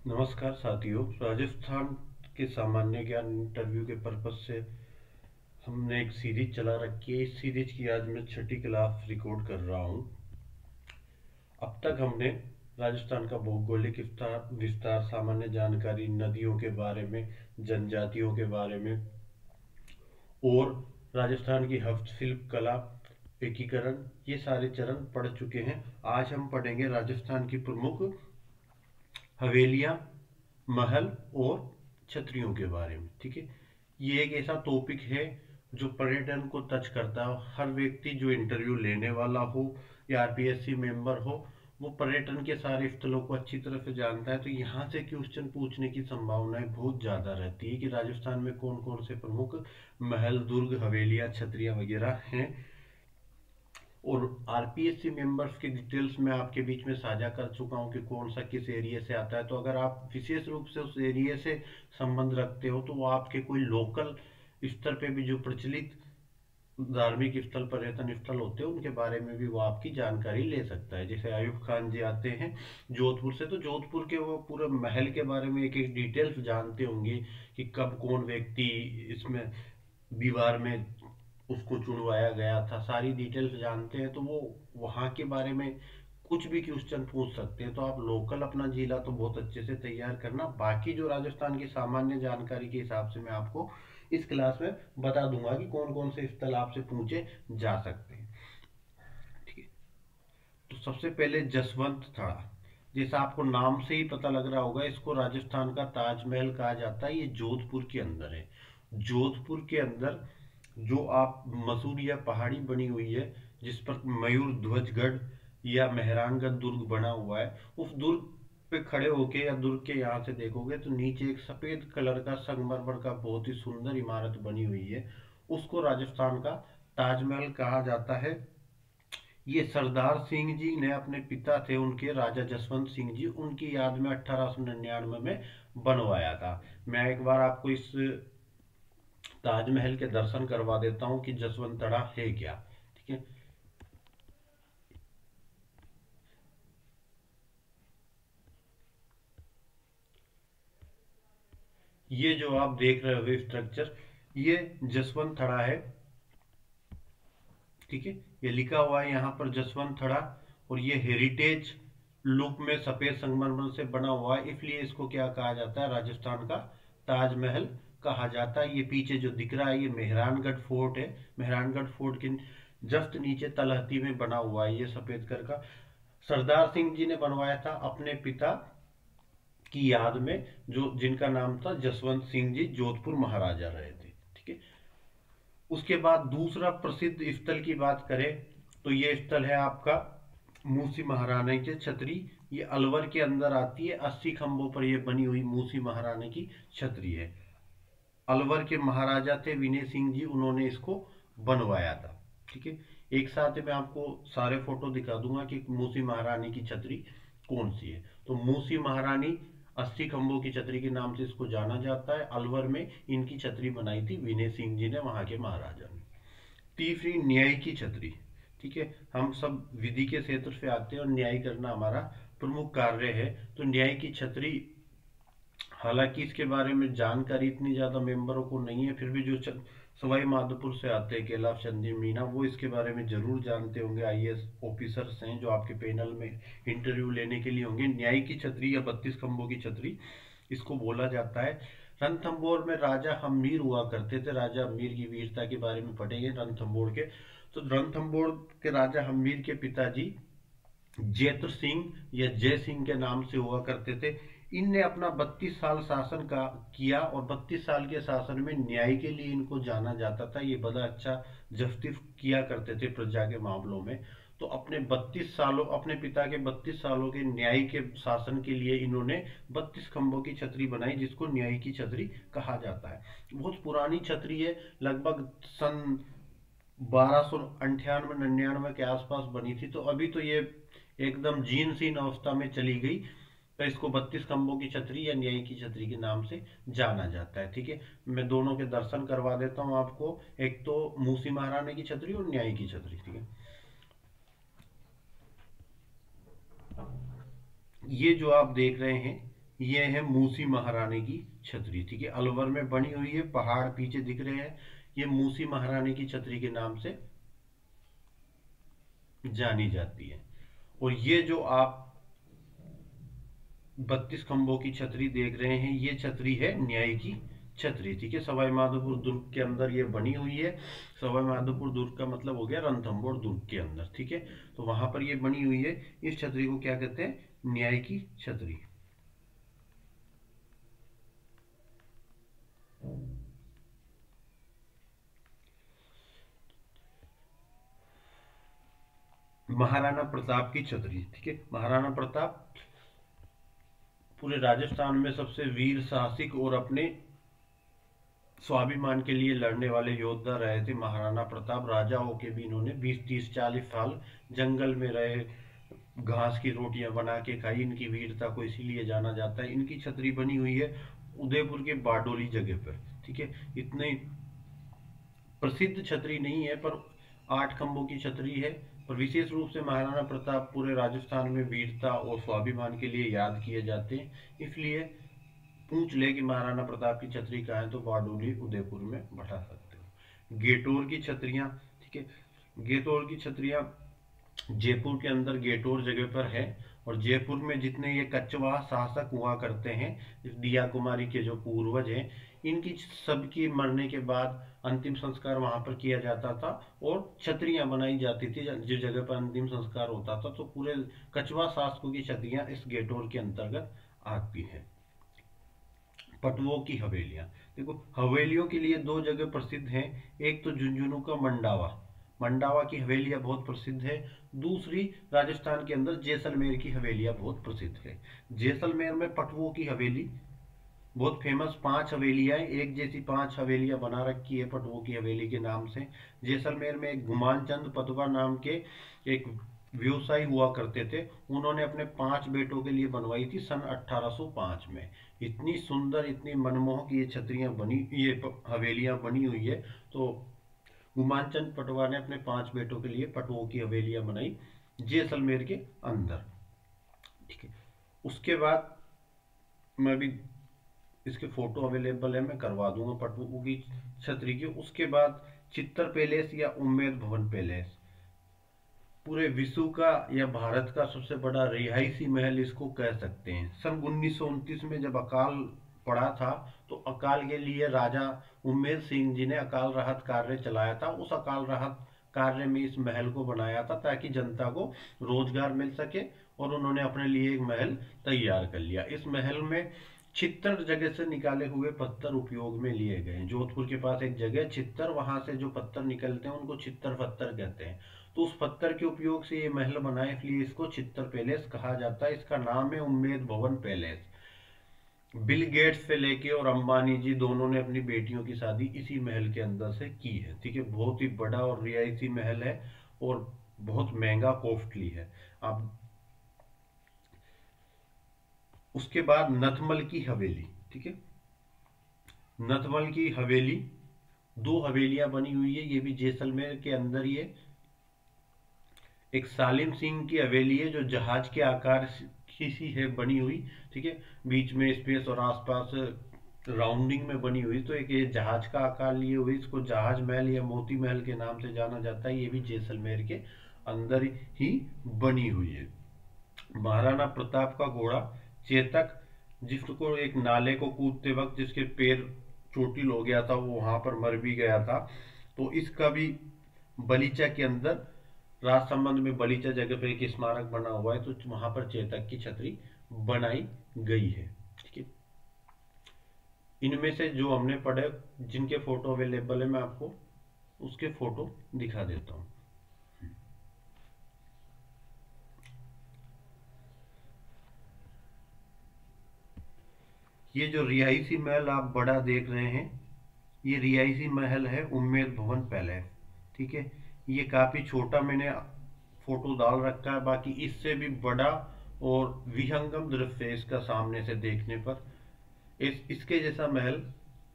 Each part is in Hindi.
नमस्कार साथियों। राजस्थान के सामान्य ज्ञान इंटरव्यू के पर्पज से हमने एक सीरीज चला रखी है। इस सीरीज की आज मैं छठी क्लास रिकॉर्ड कर रहा हूँ। अब तक हमने राजस्थान का भौगोलिक विस्तार विस्तार सामान्य जानकारी, नदियों के बारे में, जनजातियों के बारे में और राजस्थान की हस्तशिल्प कला, एकीकरण, ये सारे चरण पढ़ चुके हैं। आज हम पढ़ेंगे राजस्थान की प्रमुख हवेलियां, महल और छतरियों के बारे में। ठीक है, ये एक ऐसा टॉपिक है जो पर्यटन को टच करता है। हर व्यक्ति जो इंटरव्यू लेने वाला हो या आरपीएससी मेंबर हो, वो पर्यटन के सारे स्थलों को अच्छी तरह से जानता है। तो यहाँ से क्वेश्चन पूछने की संभावनाएं बहुत ज्यादा रहती है कि राजस्थान में कौन कौन से प्रमुख महल, दुर्ग, हवेलियां, छतरियां वगैरह हैं। और आरपीएससी मेंबर्स की डिटेल्स मैं आपके बीच में साझा कर चुका हूं कि कौन सा किस एरिया से आता है। तो अगर आप विशेष रूप से उस एरिया से संबंध रखते हो तो वो आपके कोई लोकल स्तर पे भी जो प्रचलित धार्मिक स्थल, पर्यटन स्थल होते हैं, उनके बारे में भी वो आपकी जानकारी ले सकता है। जैसे आयुब खान जी आते हैं जोधपुर से, तो जोधपुर के वो पूरे महल के बारे में एक एक डिटेल्स जानते होंगे कि कब कौन व्यक्ति इसमें दीवार में उसको चुनवाया गया था, सारी डिटेल्स जानते हैं। तो वो वहाँ के बारे में कुछ भी क्वेश्चन पूछ सकते हैं। तो आप लोकल अपना जिला तो बहुत अच्छे से तैयार करना। बाकी जो राजस्थान की सामान्य जानकारी के हिसाब से मैं आपको इस क्लास में बता दूंगा कि कौन कौन से स्थल आपसे पूछे जा सकते हैं। ठीक है, तो सबसे पहले जसवंत थाड़ा। जैसा आपको नाम से ही पता लग रहा होगा, इसको राजस्थान का ताजमहल कहा जाता है। ये जोधपुर के अंदर है। जोधपुर के अंदर जो आप मसूर या पहाड़ी बनी हुई है, जिस पर मयूर ध्वजगढ़ या मेहरानगढ़ दुर्ग बना हुआ है, उस दुर्ग पे खड़े होके या दुर्ग के यहाँ से देखोगे तो नीचे एक सफेद कलर का संगमरमर का बहुत ही सुंदर इमारत बनी हुई है। उसको राजस्थान का ताजमहल कहा जाता है। ये सरदार सिंह जी ने अपने पिता थे उनके, राजा जसवंत सिंह जी, उनकी याद में 1899 में बनवाया था। मैं एक बार आपको इस ताजमहल के दर्शन करवा देता हूँ कि जसवंतड़ा है क्या। ठीक है, ये जो आप देख रहे हो स्ट्रक्चर, ये जसवंत थड़ा है। ठीक है, ये लिखा हुआ है यहाँ पर जसवंत थड़ा। और ये हेरिटेज लुक में सफेद संगमरमर से बना हुआ है, इसलिए इसको क्या कहा जाता है, राजस्थान का ताजमहल कहा जाता है। ये पीछे जो दिख रहा है ये मेहरानगढ़ फोर्ट है। मेहरानगढ़ फोर्ट के जस्ट नीचे तलहटी में बना हुआ है ये सफेद कर का। सरदार सिंह जी ने बनवाया था अपने पिता की याद में, जो जिनका नाम था जसवंत सिंह जी, जोधपुर महाराजा रहे थे। ठीक है, उसके बाद दूसरा प्रसिद्ध स्थल की बात करें तो ये स्थल है आपका मूसी महारानी की छतरी। ये अलवर के अंदर आती है। 80 खंभों पर ये बनी हुई मूसी महारानी की छतरी है। अलवर के महाराजा थे विनय सिंह जी, उन्होंने इसको बनवाया था। ठीक है, एक साथ मैं आपको सारे फोटो दिखा दूंगा कि मूसी महारानी की छतरी कौन सी है। तो मूसी महारानी 80 खंभों की छतरी के नाम से इसको जाना जाता है। अलवर में इनकी छतरी बनाई थी विनय सिंह जी ने, वहां के महाराजा ने। तीसरी, न्याय की छतरी। ठीक है, हम सब विधि के क्षेत्र से आते हैं और न्याय करना हमारा प्रमुख कार्य है। तो न्याय की छतरी, हालांकि इसके बारे में जानकारी इतनी ज्यादा मेंबरों को नहीं है, फिर भी जो सवाई माधोपुर से आते हैं कैलाश चंदी मीना, वो इसके बारे में जरूर जानते होंगे। आईएएस ऑफिसर्स हैं जो आपके पैनल में इंटरव्यू लेने के लिए होंगे। न्याय की छतरी या 32 खंभों की छतरी इसको बोला जाता है। रणथंभौर में राजा हमीर हुआ करते थे। राजा हमीर की वीरता के बारे में पढ़ेंगे रणथंभौर के। तो रणथंभौर के राजा हमीर के पिताजी जैत्र सिंह या जय सिंह के नाम से हुआ करते थे। इनने अपना 32 साल शासन का किया और 32 साल के शासन में न्याय के लिए इनको जाना जाता था। ये बड़ा अच्छा जस्टिस किया करते थे प्रजा के मामलों में। तो अपने 32 सालों, अपने पिता के 32 सालों के न्याय के शासन के लिए इन्होंने 32 खंभों की छतरी बनाई, जिसको न्याय की छतरी कहा जाता है। बहुत पुरानी छतरी है, लगभग सन 1298-99 के आसपास बनी थी। तो अभी तो ये एकदम जीर्णशीर्ण अवस्था में चली गई। तो इसको 32 खंभों की छतरी या न्याय की छतरी के नाम से जाना जाता है। ठीक है, मैं दोनों के दर्शन करवा देता हूँ आपको, एक तो मूसी महारानी की छतरी और न्याय की छतरी। ठीक है, ये जो आप देख रहे हैं ये है मूसी महारानी की छतरी, ठीक है, अलवर में बनी हुई है, पहाड़ पीछे दिख रहे हैं। ये मूसी महारानी की छतरी के नाम से जानी जाती है। और ये जो आप 32 खंभों की छतरी देख रहे हैं, ये छतरी है न्याय की छतरी, ठीक है। सवाई माधोपुर दुर्ग के अंदर ये बनी हुई है। सवाई माधोपुर दुर्ग का मतलब हो गया रणथंभौर दुर्ग के अंदर, ठीक है। तो वहां पर ये बनी हुई है। इस छतरी को क्या कहते हैं? न्याय की छतरी। महाराणा प्रताप की छतरी, ठीक है। महाराणा प्रताप पूरे राजस्थान में सबसे वीर, साहसिक और अपने स्वाभिमान के लिए लड़ने वाले योद्धा रहे थे महाराणा प्रताप। राजा होके भी इन्होंने 20, 30, 40 साल जंगल में रहे, घास की रोटियां बना के खाई। इनकी वीरता को इसीलिए जाना जाता है। इनकी छतरी बनी हुई है उदयपुर के बारडोली जगह पर, ठीक है। इतने प्रसिद्ध छतरी नहीं है, पर 8 खंभों की छतरी है। पर विशेष रूप से महाराणा प्रताप पूरे राजस्थान में वीरता और स्वाभिमान के लिए याद किए जाते हैं। इसलिए पूछ ले कि महाराणा प्रताप की छतरी कहाँ है, तो बारडोली उदयपुर में बता सकते हो। गेटोर की छतरियां, ठीक है। गेटोर की छतरियां जयपुर के अंदर गेटोर जगह पर है। और जयपुर में जितने ये कछवाहा शासक हुआ करते हैं, दिया कुमारी के जो पूर्वज हैं, इनकी सबकी मरने के बाद अंतिम संस्कार वहां पर किया जाता था और छतरियां बनाई जाती थी। जिस जगह पर अंतिम संस्कार होता था, तो पूरे कछवाहा शासकों की छतरियां इस गेटोर के अंतर्गत आती है। पटवों की हवेलियां, देखो हवेलियों के लिए दो जगह प्रसिद्ध हैं। एक तो झुंझुनू का मंडावा, मंडावा की हवेलियां बहुत प्रसिद्ध है। दूसरी राजस्थान के अंदर जैसलमेर की हवेलियां बहुत प्रसिद्ध है। जैसलमेर में पटवों की हवेली बहुत फेमस, 5 हवेलियां हैं, एक जैसी 5 हवेलियां बना रखी है पटवों की हवेली के नाम से। जैसलमेर में एक गुमान चंद पटवा नाम के एक व्यवसायी हुआ करते थे। उन्होंने अपने 5 बेटों के लिए बनवाई थी सन 1805 में। इतनी सुंदर, इतनी मनमोहक ये छतरियां बनी, ये हवेलियां बनी हुई है। तो गुमान चंद पटवा ने अपने 5 बेटों के लिए पटवों की हवेलियां बनाई जैसलमेर के अंदर, ठीक है। उसके बाद मैं भी, इसके फोटो अवेलेबल है, मैं करवा दूंगा पटवों की छतरी की। उसके बाद चित्तर पैलेस या उम्मेद भवन पैलेस, पूरे विश्व का या भारत का सबसे बड़ा रिहायशी महल इसको कह सकते हैं। सन 1929 में जब अकाल पड़ा था, तो अकाल के लिए राजा उम्मेद सिंह जी ने अकाल राहत कार्य चलाया था। उस अकाल राहत कार्य में इस महल को बनाया था ताकि जनता को रोजगार मिल सके, और उन्होंने अपने लिए एक महल तैयार कर लिया। इस महल में छित्तर जगह से निकाले हुए पत्थर उपयोग में लिए गए हैं। जोधपुर के पास एक जगह छित्तर, वहां से जो पत्थर निकलते हैं उनको छित्तर पत्थर कहते हैं। तो उस पत्थर के उपयोग से ये महल बना है, इसलिए इसको छित्तर पैलेस कहा जाता है। इसका नाम है उम्मेद भवन पैलेस। बिल गेट्स से लेके और अंबानी जी दोनों ने अपनी बेटियों की शादी इसी महल के अंदर से की है, ठीक है। बहुत ही बड़ा और रियायती महल है और बहुत महंगा, कॉस्टली है। आप उसके बाद नथमल की हवेली, ठीक है। नथमल की हवेली 2 हवेलियां बनी हुई है, ये भी जैसलमेर के अंदर ही है। एक सालिम सिंह की हवेली है जो जहाज के आकार की सी है बनी हुई, ठीक है। बीच में स्पेस और आसपास राउंडिंग में बनी हुई। तो एक ये जहाज का आकार लिए हुई, इसको जहाज महल या मोती महल के नाम से जाना जाता है। ये भी जैसलमेर के अंदर ही बनी हुई है। महाराणा प्रताप का घोड़ा चेतक, जिसको एक नाले को कूदते वक्त जिसके पैर चोटिल हो गया था, वो वहां पर मर भी गया था। तो इसका भी बलीचा के अंदर, राजसमंद में बलीचा जगह पर एक स्मारक बना हुआ है, तो वहां पर चेतक की छतरी बनाई गई है, ठीक है। इनमें से जो हमने पढ़े, जिनके फोटो अवेलेबल है, मैं आपको उसके फोटो दिखा देता हूँ। ये जो रिहायशी महल आप बड़ा देख रहे हैं, ये रिहायशी महल है उम्मेद भवन पैलेस, ठीक है। ये काफी छोटा मैंने फोटो डाल रखा है, बाकी इससे भी बड़ा और विहंगम दृश्य है इसका सामने से देखने पर। इसके जैसा महल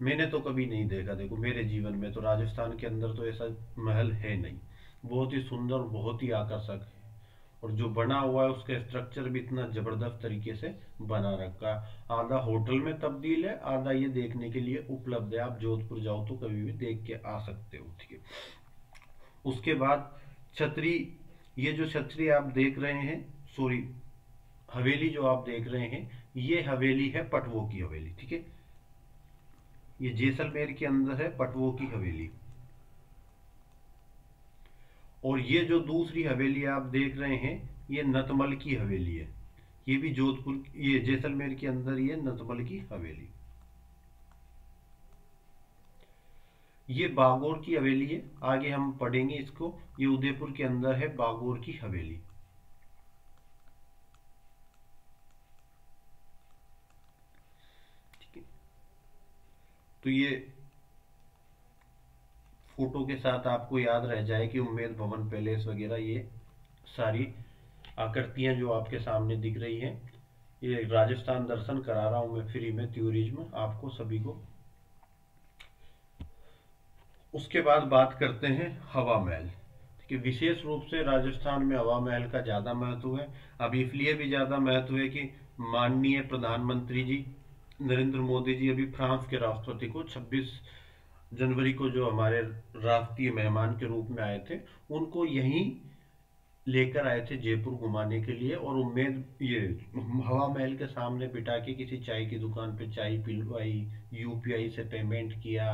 मैंने तो कभी नहीं देखा। देखो मेरे जीवन में तो राजस्थान के अंदर तो ऐसा महल है नहीं। बहुत ही सुंदर, बहुत ही आकर्षक है। और जो बना हुआ है उसका स्ट्रक्चर भी इतना जबरदस्त तरीके से बना रखा है। आधा होटल में तब्दील है, आधा ये देखने के लिए उपलब्ध है। आप जोधपुर जाओ तो कभी भी देख के आ सकते हो, ठीक है। उसके बाद छतरी, ये जो छतरी आप देख रहे हैं, सॉरी हवेली जो आप देख रहे हैं, ये हवेली है पटवों की हवेली, ठीक है। ये जैसलमेर के अंदर है पटवों की हवेली। और ये जो दूसरी हवेली आप देख रहे हैं, ये नतमल की हवेली है। ये भी जोधपुर, ये जैसलमेर के अंदर ही है नतमल की हवेली। ये बागोर की हवेली है, आगे हम पढ़ेंगे इसको। ये उदयपुर के अंदर है बागोर की हवेली, ठीक है। तो ये फोटो के साथ आपको याद रह जाए कि उम्मेद भवन पैलेस वगैरह, ये सारी आकृतियां जो आपके सामने दिख रही हैं, ये राजस्थान दर्शन करा रहा हूं मैं फ्री में, टूरिज्म आपको सभी को। उसके बाद बात करते हैं हवा महल, ठीक है। विशेष रूप से राजस्थान में हवा महल का ज़्यादा महत्व है। अब इसलिए भी ज़्यादा महत्व है कि माननीय प्रधानमंत्री जी नरेंद्र मोदी जी अभी फ्रांस के राष्ट्रपति को 26 जनवरी को जो हमारे राष्ट्रीय मेहमान के रूप में आए थे, उनको यहीं लेकर आए थे जयपुर घुमाने के लिए। और उम्मेद ये हवा महल के सामने बिठा के किसी चाय की दुकान पे चाय पिलवाई, यूपीआई से पेमेंट किया,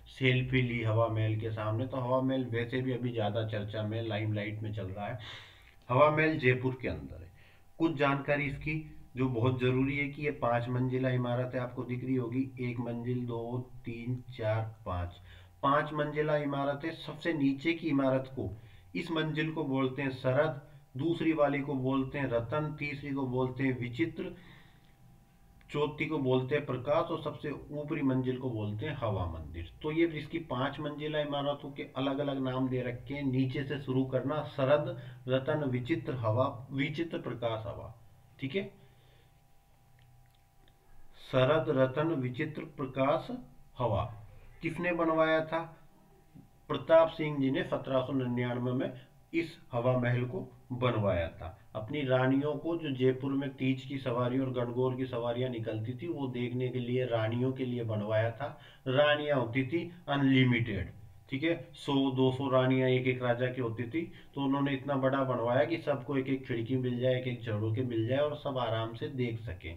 सेल्फी ली हवा महल के सामने। तो हवा महल वैसे भी अभी ज़्यादा चर्चा में, लाइमलाइट में चल रहा है। हवा महल जयपुर के अंदर है। कुछ जानकारी इसकी जो बहुत जरूरी है कि ये 5 मंजिला इमारत है, आपको दिख रही होगी, 1 मंजिल, 2, 3, 4, 5, 5 मंजिला इमारत है। सबसे नीचे की इमारत को, इस मंजिल को बोलते हैं सरद, दूसरी वाली को बोलते हैं रतन, तीसरी को बोलते हैं विचित्र, चौथी को बोलते हैं प्रकाश, और सबसे ऊपरी मंजिल को बोलते हैं हवा मंदिर। तो ये इसकी 5 मंजिला इमारतों के अलग अलग नाम दे रखे हैं। नीचे से शुरू करना, सरद, रतन, विचित्र, हवा, विचित्र, प्रकाश, हवा, ठीक है। शरद, रतन, विचित्र, प्रकाश, हवा किसने बनवाया था? प्रताप सिंह जी ने 1799 में इस हवा महल को बनवाया था। अपनी रानियों को, जो जयपुर में तीज की सवारी और गणगौर की सवारियां निकलती थी, वो देखने के लिए रानियों के लिए बनवाया था। रानियां होती थी अनलिमिटेड, ठीक है। 100-200 रानियां एक एक राजा की होती थी। तो उन्होंने इतना बड़ा बनवाया कि सबको एक एक खिड़की मिल जाए, एक एक झरोके मिल जाए, और सब आराम से देख सके।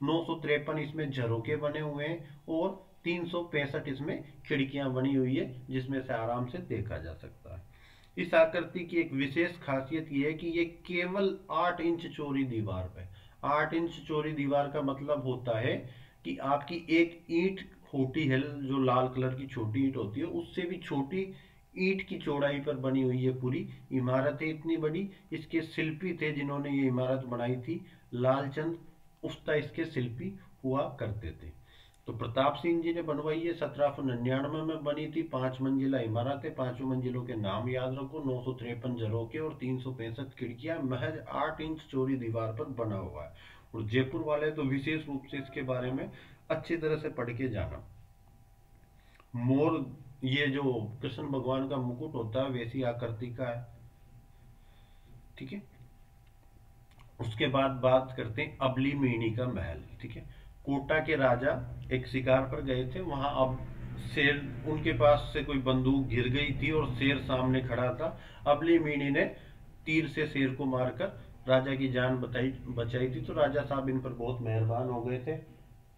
953 इसमें झरोके बने हुए हैं, और 365 इसमें खिड़कियां बनी हुई है, जिसमें से आराम से देखा जा सकता है। इस आकृति की एक विशेष खासियत यह है कि ये केवल 8 इंच चौड़ी दीवार पे, 8 इंच चौड़ी दीवार का मतलब होता है कि आपकी एक ईंट होती है, जो लाल कलर की छोटी ईंट होती है, उससे भी छोटी ईंट की चौड़ाई पर बनी हुई है पूरी इमारत है, इतनी बड़ी। इसके शिल्पी थे जिन्होंने ये इमारत बनाई थी, लालचंद उस्ता इसके शिल्पी हुआ करते थे। तो प्रताप सिंह जी ने बनवाई है, 1799 में बनी थी। 5 मंजिला इमारत है, पांचों मंजिलों के नाम याद रखो, 953 झरोके और 365 खिड़कियां, महज 8 इंच चौड़ी दीवार पर बना हुआ है। और जयपुर वाले तो विशेष रूप से इसके बारे में अच्छी तरह से पढ़ के जाना। मोर, ये जो कृष्ण भगवान का मुकुट होता है, वैसी आकृति का है, ठीक है। उसके बाद बात करते हैं अबली मीणी का महल, ठीक है। कोटा के राजा एक शिकार पर गए थे, वहां अब शेर, उनके पास से कोई बंदूक गिर गई थी और शेर सामने खड़ा था। अबली मीणी ने तीर से शेर को मारकर राजा की जान बचाई थी। तो राजा साहब इन पर बहुत मेहरबान हो गए थे।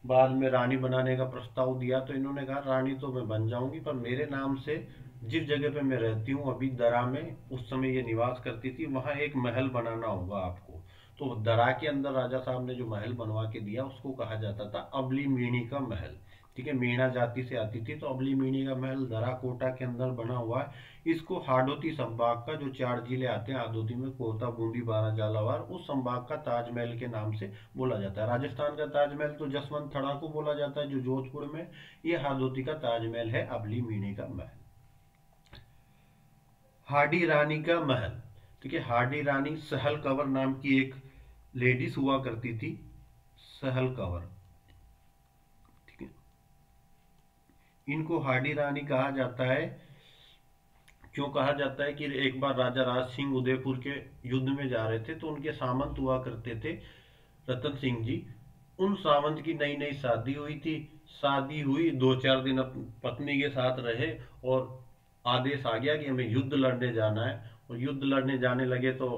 बाद में रानी बनाने का प्रस्ताव दिया, तो इन्होंने कहा रानी तो मैं बन जाऊंगी, पर मेरे नाम से जिस जगह पे मैं रहती हूँ अभी, दरा में, उस समय ये निवास करती थी, वहां एक महल बनाना होगा आपको। तो दरा के अंदर राजा साहब ने जो महल बनवा के दिया, उसको कहा जाता था अबली मीणी का महल, ठीक है। मीणा जाति से आती थी, तो अबली मीणी का महल दरा कोटा के अंदर बना हुआ है। इसको हाडोती संभाग का, जो 4 जिले आते हैं हादोती में, कोटा, बूंदी, बारा, झालावाड़, उस संभाग का ताजमहल के नाम से बोला जाता है। राजस्थान का ताजमहल तो जसवंत थड़ा को बोला जाता है, जो जोधपुर में। ये हादोती का ताजमहल है, अबली मीणी का महल। हाडी रानी का महल, ठीक है। हाडी रानी सहल कंवर नाम की एक लेडीज हुआ करती थी, सहल कंवर, ठीक है। इनको हाडी रानी कहा जाता है क्यों कहा जाता है कि एक बार राजा राज सिंह उदयपुर के युद्ध में जा रहे थे, तो उनके सामंत हुआ करते थे रतन सिंह जी। उन सामंत की नई नई शादी हुई थी। शादी हुई, 2-4 दिन पत्नी के साथ रहे और आदेश आ गया कि हमें युद्ध लड़ने जाना है। और युद्ध लड़ने जाने लगे तो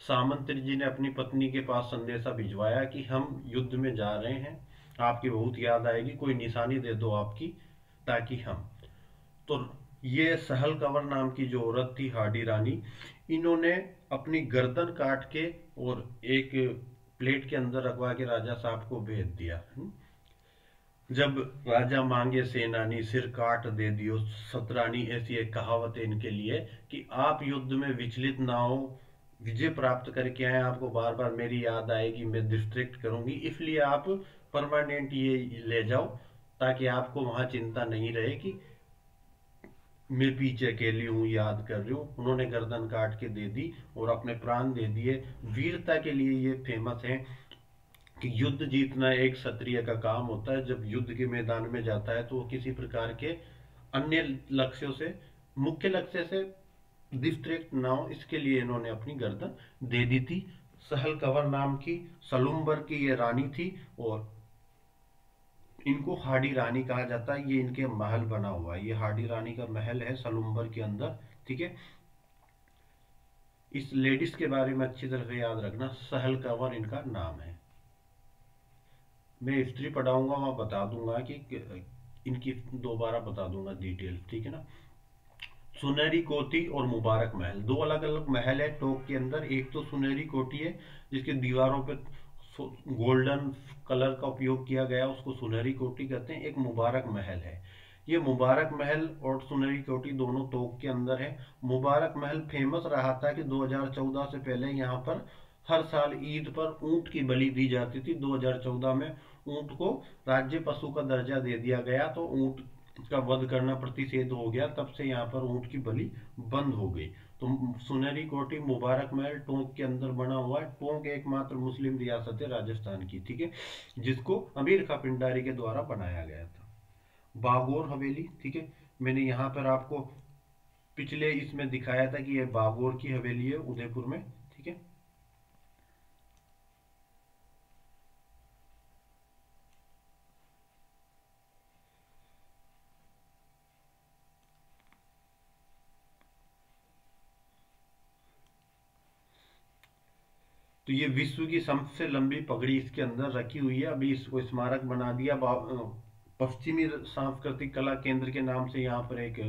सामंत जी ने अपनी पत्नी के पास संदेशा भिजवाया कि हम युद्ध में जा रहे हैं, आपकी बहुत याद आएगी, कोई निशानी दे दो आपकी, ताकि हम। तो ये सहल कंवर नाम की जो औरत थी, हाडी रानी, इन्होंने अपनी गर्दन काट के और एक प्लेट के अंदर रखवा के राजा साहब को भेज दिया। जब राजा मांगे सेनानी सिर काट दे दियो सतरानी, ऐसी एक कहावत है इनके लिए कि आप युद्ध में विचलित ना हो, विजय प्राप्त करके आए, आपको बार बार मेरी याद आएगी, मैं डिस्ट्रैक्ट करूंगी, इसलिए आप परमानेंट ये ले जाओ, ताकि आपको वहां चिंता नहीं रहे कि मैं पीछे अकेली हूँ, याद कर रही हूँ। उन्होंने गर्दन काट के दे दी और अपने प्राण दे दिए। वीरता के लिए ये फेमस है कि युद्ध जीतना एक क्षत्रिय का काम होता है। जब युद्ध के मैदान में जाता है तो वो किसी प्रकार के अन्य लक्ष्यों से, मुख्य लक्ष्य से डिस्ट्रैक्ट ना हो, इसके लिए इन्होंने अपनी गर्दन दे दी थी। सहल कंवर नाम की सलूम्बर की ये रानी थी और इनको हाडी रानी कहा जाता है। ये इनके महल बना हुआ है, ये हाडी रानी का महल है सलूम्बर के अंदर, ठीक है। इस लेडीज के बारे में अच्छी तरह से याद रखना, सहल कंवर इनका नाम है। मैं हिस्ट्री पढ़ाऊंगा, वहां बता दूंगा कि इनकी दोबारा बता दूंगा डिटेल, ठीक है ना। सुनहरी कोठी और मुबारक महल, दो अलग अलग महल है टोंक के अंदर। एक तो सुनहरी कोठी है जिसके दीवारों पे गोल्डन कलर का उपयोग किया गया, उसको सुनहरी कोठी कहते हैं। एक मुबारक महल है। ये मुबारक महल और सुनहरी कोठी दोनों तोक के अंदर है। मुबारक महल फेमस रहा था कि 2014 से पहले यहाँ पर हर साल ईद पर ऊंट की बलि दी जाती थी। 2014 में ऊंट को राज्य पशु का दर्जा दे दिया गया, तो ऊंट का वध करना प्रतिषेध हो गया, तब से यहाँ पर ऊंट की बलि बंद हो गई। तो सुनहरी कोठी मुबारक महल टोंक के अंदर बना हुआ है। टोंक एकमात्र मुस्लिम रियासत है राजस्थान की, ठीक है, जिसको अमीर खां पिंडारी के द्वारा बनाया गया था। बागोर हवेली, ठीक है, मैंने यहाँ पर आपको पिछले इसमें दिखाया था कि यह बागोर की हवेली है उदयपुर में, ठीक है। तो ये विश्व की सबसे लंबी पगड़ी इसके अंदर रखी हुई है। अभी इसको स्मारक बना दिया। पश्चिमी सांस्कृतिक कला केंद्र के नाम से यहाँ पर एक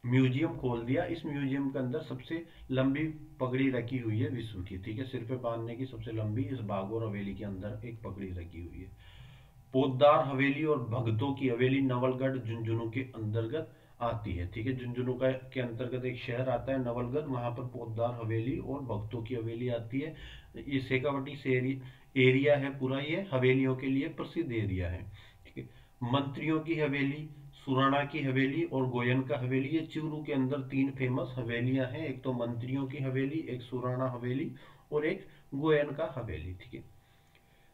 म्यूजियम खोल दिया। इस म्यूजियम के अंदर सबसे लंबी पगड़ी रखी हुई है विश्व की, ठीक है, सिर पे बांधने की सबसे लंबी इस बागोर हवेली के अंदर एक पगड़ी रखी हुई है। पोद्दार हवेली और भगतों की हवेली नवलगढ़ झुंझुनू के अंतर्गत आती है, ठीक है। झुंझुनू का के अंतर्गत एक शहर आता है नवलगढ़, वहां पर पोद्दार हवेली और भक्तों की हवेली आती है। ये शेखावटी से एरिया है पूरा, ये हवेलियों के लिए प्रसिद्ध एरिया है, ठीक है। मंत्रियों की हवेली, सुराणा की हवेली और गोयनका हवेली, ये चूरू के अंदर 3 फेमस हवेलियां हैं। एक तो मंत्रियों की हवेली, एक सुराणा हवेली और एक गोयनका हवेली, ठीक है।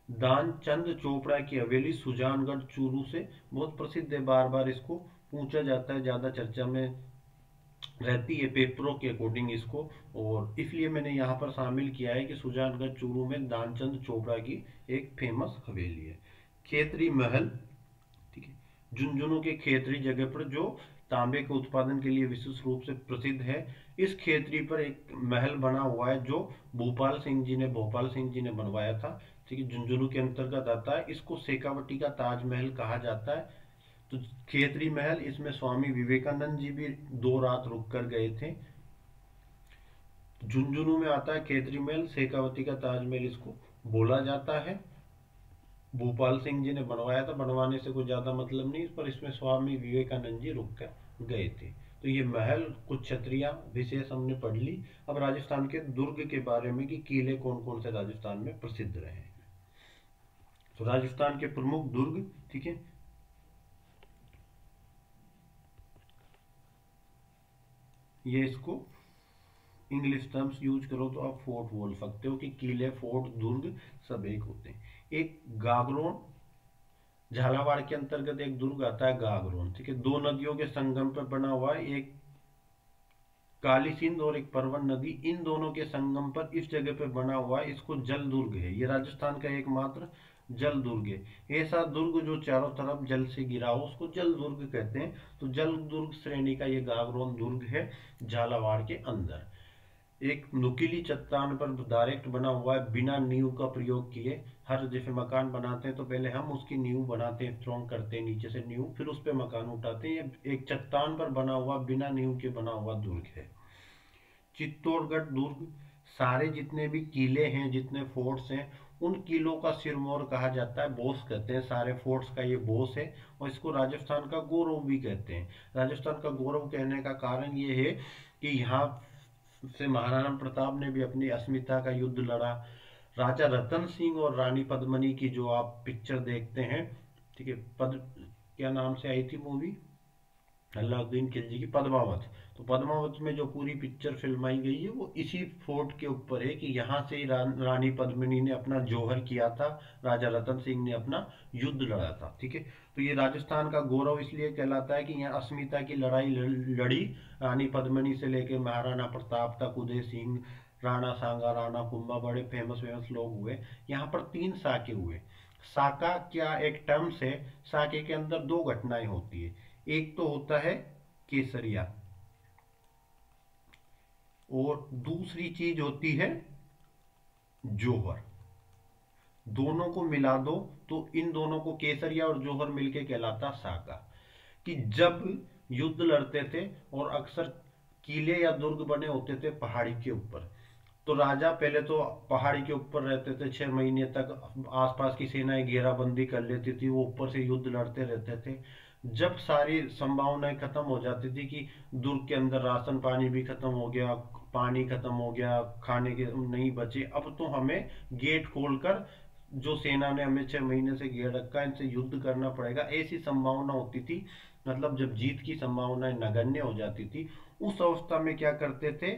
दानचंद चोपड़ा की हवेली सुजानगढ़ चूरू से बहुत प्रसिद्ध है, बार बार इसको पूछा जाता है, ज्यादा चर्चा में रहती है पेपरों के अकॉर्डिंग इसको, और इसलिए मैंने यहाँ पर शामिल किया है कि सुजानगढ़ चूरू में दानचंद चोपड़ा की एक फेमस हवेली है। खेतरी महल, ठीक है, झुंझुनू के खेतरी जगह पर जो तांबे के उत्पादन के लिए विशेष रूप से प्रसिद्ध है। इस खेतरी पर एक महल बना हुआ है जो भोपाल सिंह जी ने बनवाया था, ठीक है, झुंझुनू के अंतर्गत आता है। इसको शेखावटी का ताजमहल कहा जाता है। तो खेतरी महल, इसमें स्वामी विवेकानंद जी भी 2 रात रुक कर गए थे। झुंझुनू में आता है खेतरी महल, शेखावती का ताजमहल इसको बोला जाता है। भोपाल सिंह जी ने बनवाया था, बनवाने से कोई ज्यादा मतलब नहीं, पर इसमें स्वामी विवेकानंद जी रुक कर गए थे। तो ये महल, कुछ क्षत्रिया विशेष हमने पढ़ ली। अब राजस्थान के दुर्ग के बारे में कि किले कौन कौन से राजस्थान में प्रसिद्ध रहे हैं। तो राजस्थान के प्रमुख दुर्ग, ठीक है, ये इसको इंग्लिश टर्म्स यूज करो तो आप फोर्ट बोल सकते हो कि किले, फोर्ट, दुर्ग सब एक होते हैं। एक गागरोन झालावाड़ के अंतर्गत एक दुर्ग आता है गागरोन, ठीक है। दो नदियों के संगम पर बना हुआ है, एक काली सिंध और एक परवन नदी, इन दोनों के संगम पर इस जगह पे बना हुआ है, इसको जल दुर्ग है। ये राजस्थान का एकमात्र जल दुर्ग है। ऐसा दुर्ग जो चारों तरफ जल से घिरा हो उसको जल दुर्ग कहते हैं। तो जल दुर्ग श्रेणी का ये गागरोन दुर्ग है झालावाड़ के अंदर। एक नुकीली चट्टान पर डायरेक्ट बना हुआ है, बिना नींव का प्रयोग किए। हर जैसे मकान बनाते हैं तो पहले हम उसकी नींव बनाते हैं, स्ट्रॉन्ग करते हैं नीचे से नींव, फिर उस पे मकान उठाते हैं। ये एक चट्टान पर बना हुआ बिना नींव के बना हुआ दुर्ग है। चित्तौड़गढ़ दुर्ग, सारे जितने भी किले हैं, जितने फोर्ट्स हैं, उन किलों का सिरमौर कहा जाता है, बोस कहते हैं। सारे फोर्ट्स का ये बोस है और इसको राजस्थान का गौरव भी कहते हैं। राजस्थान का गौरव कहने का कारण ये है कि यहाँ से महाराणा प्रताप ने भी अपनी अस्मिता का युद्ध लड़ा। राजा रतन सिंह और रानी पद्मिनी की जो आप पिक्चर देखते हैं, ठीक है, पद क्या नाम से आई थी मूवी, अलाउद्दीन खिलजी की, पद्मावत। तो पद्मावत में जो पूरी पिक्चर फिल्माई गई है वो इसी फोर्ट के ऊपर है कि यहाँ से ही रानी पद्मिनी ने अपना जौहर किया था, राजा रतन सिंह ने अपना युद्ध लड़ा था, ठीक है। तो ये राजस्थान का गौरव इसलिए कहलाता है कि यहाँ अस्मिता की लड़ाई लड़ी रानी पद्मिनी से लेकर महाराणा प्रताप तक, उदय सिंह, राणा सांगा, राणा कुंभा, बड़े फेमस फेमस लोग हुए। यहाँ पर 3 साके हुए। साका क्या एक टर्म्स है। साके के अंदर 2 घटनाएं होती है। एक तो होता है केसरिया और दूसरी चीज होती है जौहर। दोनों को मिला दो तो इन दोनों को, केसरिया और जौहर मिलके कहलाता साका। कि जब युद्ध लड़ते थे और अक्सर किले या दुर्ग बने होते थे पहाड़ी के ऊपर, तो राजा पहले तो पहाड़ी के ऊपर रहते थे 6 महीने तक, आसपास की सेनाएं घेराबंदी कर लेती थी, वो ऊपर से युद्ध लड़ते रहते थे। जब सारी संभावनाएं खत्म हो जाती थी कि दुर्ग के अंदर राशन पानी भी खत्म हो गया, पानी खत्म हो गया, खाने के नहीं बचे, अब तो हमें गेट खोलकर जो सेना ने हमें 6 महीने से घेर रखा है इनसे युद्ध करना पड़ेगा, ऐसी संभावना होती थी। मतलब जब जीत की संभावनाएं नगण्य हो जाती थी, उस अवस्था में क्या करते थे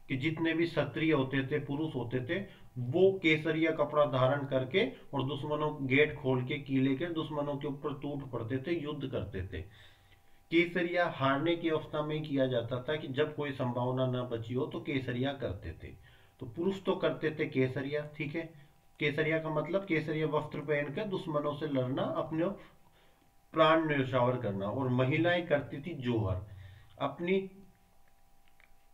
कि जितने भी क्षत्रिय होते थे, पुरुष होते थे, वो केसरिया कपड़ा धारण करके और दुश्मनों गेट खोल के किले के दुश्मनों के ऊपर टूट पड़ते थे, युद्ध करते थे। केसरिया हारने की अवस्था में किया जाता था कि जब कोई संभावना न बची हो तो केसरिया करते थे। तो पुरुष तो करते थे केसरिया, ठीक है। केसरिया का मतलब केसरिया वस्त्र पहनकर दुश्मनों से लड़ना, अपने प्राण न्यौछावर करना। और महिलाएं करती थी जौहर। अपनी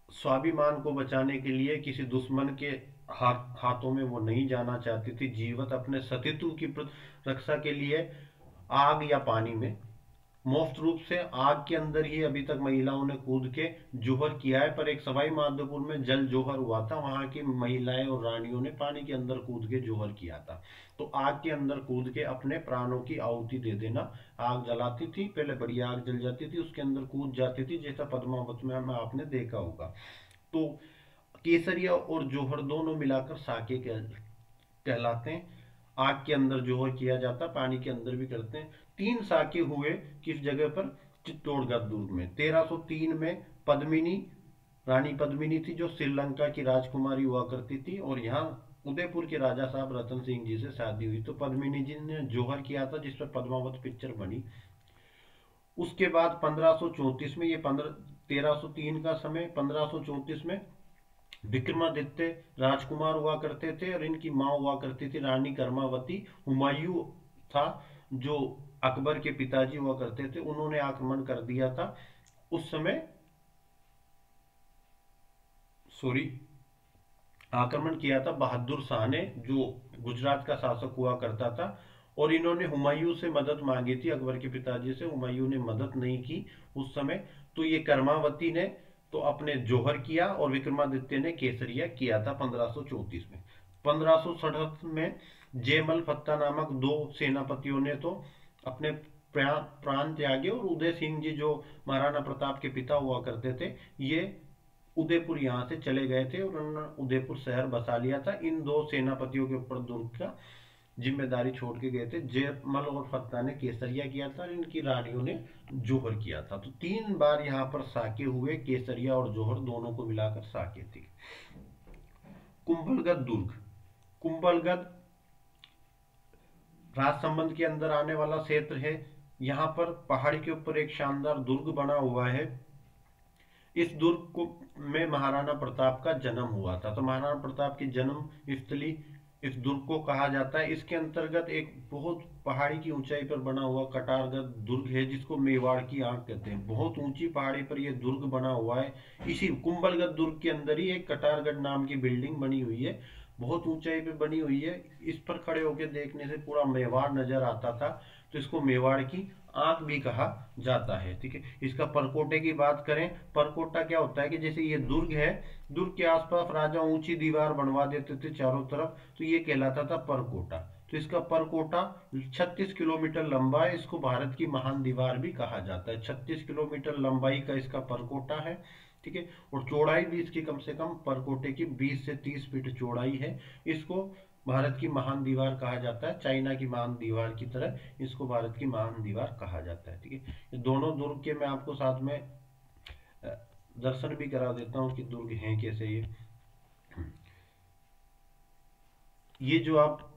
स्वाभिमान को बचाने के लिए किसी दुश्मन के हाथों में वो नहीं जाना चाहती थी। जीवित अपने सतीत्व की रक्षा के लिए आग या पानी में, मुफ्त रूप से आग के अंदर ही अभी तक महिलाओं ने कूद के जौहर किया है। पर एक सवाई माधोपुर में जल जौहर हुआ था, वहां की महिलाएं और रानियों ने पानी के अंदर कूद के जौहर किया था। तो आग के अंदर कूद के अपने प्राणों की आहुति दे देना। आग जलाती थी, पहले बड़ी आग जल जाती थी, उसके अंदर कूद जाती थी, जैसा पद्मावत में आपने देखा होगा। तो केसरिया और जौहर दोनों मिलाकर साके कहलाते हैं। आग के अंदर जौहर किया जाता, पानी के अंदर भी करते हैं। 3 साके हुए किस जगह पर, चित्तौड़गढ़ दुर्ग में। 1303 में पद्मिनी, रानी पद्मिनी थी जो श्रीलंका की राजकुमारी हुआ करती थी, और यहाँ उदयपुर के राजा साहब रतन सिंह जी से शादी हुई। तो पद्मिनी जी ने जौहर किया था, जिस पर पद्मावत पिक्चर बनी। उसके बाद 1534 में, ये 1303 का समय, 1534 में विक्रमादित्य राजकुमार हुआ करते थे और इनकी माँ हुआ करती थी रानी कर्मावती। हुमायूं था जो अकबर के पिताजी हुआ करते थे, उन्होंने आक्रमण कर दिया था उस समय, सॉरी, आक्रमण किया था बहादुर शाह ने, जो गुजरात का शासक हुआ करता था। और इन्होंने हुमायूं से मदद मांगी थी, अकबर के पिताजी से। हुमायूं ने मदद नहीं की उस समय। तो ये कर्मावती ने तो अपने जौहर किया और विक्रमादित्य ने केसरिया किया था 1534 में। 1567 में जयमल फत्ता नामक 2 सेनापतियों ने तो अपने प्राण त्यागे, और उदय सिंह जी जो महाराणा प्रताप के पिता हुआ करते थे, ये उदयपुर यहाँ से चले गए थे और उन्होंने उदयपुर शहर बसा लिया था। इन 2 सेनापतियों के ऊपर दुर्ग का जिम्मेदारी छोड़ के गए थे। जयमल और फत्ता ने केसरिया किया था, इनकी रानियों ने जौहर किया था। तो 3 बार यहाँ पर साके हुए, केसरिया और जौहर दोनों को मिलाकर साके थे। कुंभलगढ़ दुर्ग, कुंभलगढ़ राजसमंद के अंदर आने वाला क्षेत्र है। यहाँ पर पहाड़ी के ऊपर एक शानदार दुर्ग बना हुआ है। इस दुर्ग को में महाराणा प्रताप का जन्म हुआ था। तो महाराणा प्रताप की जन्म स्थली इस दुर्ग को कहा जाता है। इसके अंतर्गत एक बहुत पहाड़ी की ऊंचाई पर बना हुआ कटारगढ़ दुर्ग है, जिसको मेवाड़ की आंख कहते हैं। बहुत ऊंची पहाड़ी पर यह दुर्ग बना हुआ है। इसी कुंभलगढ़ दुर्ग के अंदर ही एक कटारगढ़ नाम की बिल्डिंग बनी हुई है, बहुत ऊंचाई पे बनी हुई है। इस पर खड़े होकर देखने से पूरा मेवाड़ नजर आता था, तो इसको मेवाड़ की आंख भी कहा जाता है। ठीक है, इसका परकोटे की बात करें, परकोटा क्या होता है कि जैसे ये दुर्ग है, दुर्ग के आसपास राजा ऊंची दीवार बनवा देते थे चारों तरफ, तो ये कहलाता था परकोटा। तो इसका परकोटा 36 किलोमीटर लंबा है। इसको भारत की महान दीवार भी कहा जाता है। 36 किलोमीटर लंबाई का इसका परकोटा है। ठीक है, और चौड़ाई भी इसकी कम से कम परकोटे की 20 से 30 फीट चौड़ाई है। इसको भारत की महान दीवार कहा जाता है। चाइना की महान दीवार की तरह इसको भारत की महान दीवार कहा जाता है। ठीक है, ये दोनों दुर्ग के मैं आपको साथ में दर्शन भी करा देता हूँ कि दुर्ग हैं कैसे। ये जो आप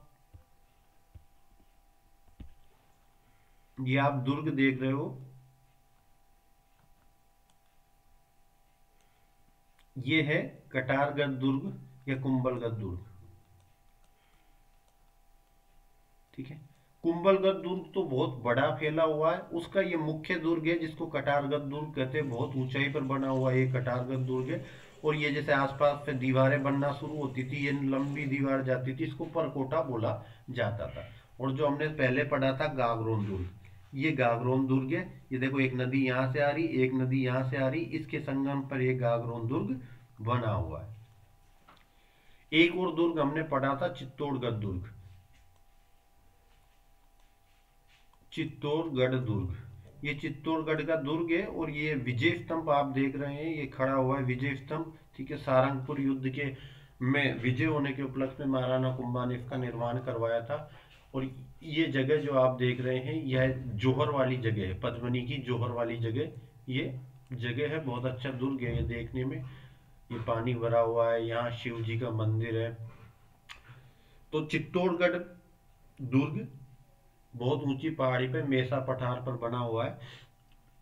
दुर्ग देख रहे हो, ये है कटारगढ़ दुर्ग या कुंभलगढ़ दुर्ग। ठीक है, कुंभलगढ़ दुर्ग तो बहुत बड़ा फैला हुआ है। उसका ये मुख्य दुर्ग है जिसको कटारगढ़ दुर्ग कहते हैं। बहुत ऊंचाई पर बना हुआ ये कटारगढ़ दुर्ग है। और ये जैसे आसपास से दीवारें बनना शुरू होती थी, ये लंबी दीवार जाती थी, इसको परकोटा बोला जाता था। और जो हमने पहले पढ़ा था गागरोन दुर्ग, ये गागरोन दुर्ग है। ये देखो, एक नदी यहाँ से आ रही, एक नदी यहाँ से आ रही, इसके संगम पर ये गागरोन दुर्ग बना हुआ है। एक और दुर्ग हमने पढ़ा था चित्तौड़गढ़ दुर्ग, चित्तौड़गढ़ दुर्ग। ये चित्तौड़गढ़ का दुर्ग है। और ये विजय स्तंभ आप देख रहे हैं, ये खड़ा हुआ है विजय स्तंभ। ठीक है, सारंगपुर युद्ध के में विजय होने के उपलक्ष्य में महाराणा कुंभा ने इसका निर्माण करवाया था। और ये जगह जो आप देख रहे हैं, यह जोहर वाली जगह है, पद्मनी की जोहर वाली जगह ये जगह है। बहुत अच्छा दुर्ग है ये देखने में। ये पानी भरा हुआ है, यहाँ शिव जी का मंदिर है। तो चित्तौड़गढ़ दुर्ग बहुत ऊंची पहाड़ी पे मेसा पठार पर बना हुआ है।